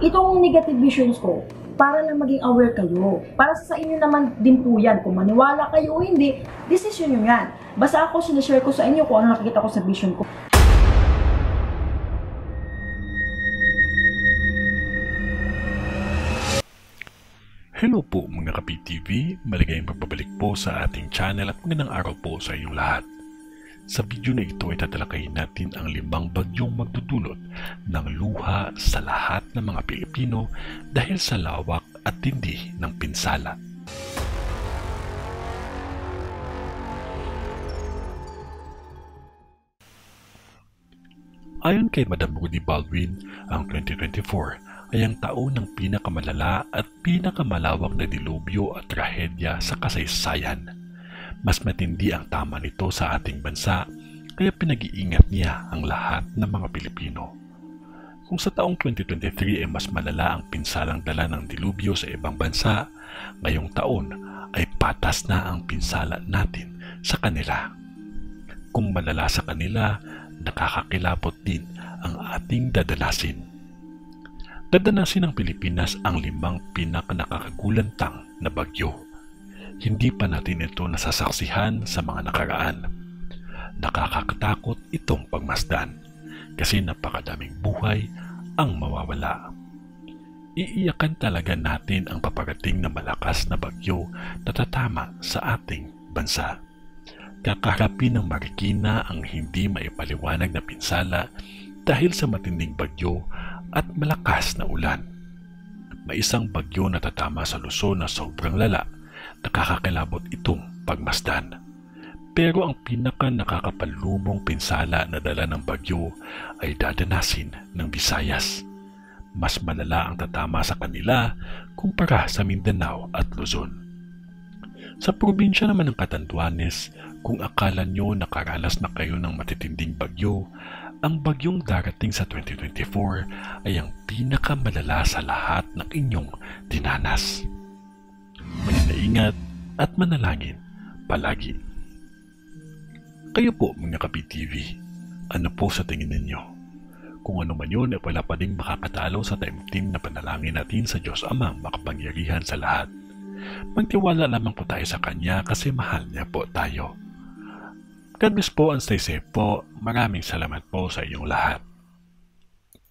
Itong negative visions ko, para lang maging aware kayo. Para sa inyo naman din po yan. Kung maniwala kayo o hindi, decision nyo yan. Basta ako, sinashare ko sa inyo kung ano nakikita ko sa vision ko. Hello po mga Kapi-TV, maligayang pagbabalik po sa ating channel at magandang araw po sa inyong lahat. Sa video na ito ay tatalakayin natin ang 5 bagyong magdudulot ng luha sa lahat ng mga Pilipino dahil sa lawak at tindi ng pinsala. Ayon kay Madam Rudy Baldwin, ang 2024 ay ang taon ng pinakamalala at pinakamalawak na dilubyo at trahedya sa kasaysayan. Mas matindi ang tama nito sa ating bansa, kaya pinag-iingat niya ang lahat ng mga Pilipino. Kung sa taong 2023 ay mas malala ang pinsalang dala ng dilubyo sa ibang bansa, ngayong taon ay patas na ang pinsala natin sa kanila. Kung malala sa kanila, nakakakilabot din ang ating dadanasin. Dadanasin ng Pilipinas ang 5 pinakanakakagulantang na bagyo. Hindi pa natin ito nasasaksihan sa mga nakaraan. Nakakatakot itong pagmasdan kasi napakadaming buhay ang mawawala. Iiyakan talaga natin ang paparating na malakas na bagyo na tatama sa ating bansa. Kakaharapin ng Marikina ang hindi maipaliwanag na pinsala dahil sa matinding bagyo at malakas na ulan. May isang bagyo na tatama sa Luzon na sobrang lala, nakakakilabot itong pagmasdan. Pero ang pinaka nakakapalumong pinsala na dala ng bagyo ay dadanasin ng Visayas. Mas malala ang tatama sa kanila kumpara sa Mindanao at Luzon. Sa probinsya naman ng Catanduanes, kung akala nyo nakaranas na kayo ng matitinding bagyo, ang bagyong darating sa 2024 ay ang pinakamalala sa lahat ng inyong dinanas. Maging at manalangin palagi. Kayo po mga Kapi-TV, ano po sa tingin ninyo? Kung ano man yun ay wala pa ding makakatalo sa taimtim na panalangin natin sa Diyos Amang makapangyarihan sa lahat. Magtiwala lamang po tayo sa Kanya kasi mahal niya po tayo. God bless po and stay safe po. Maraming salamat po sa inyong lahat.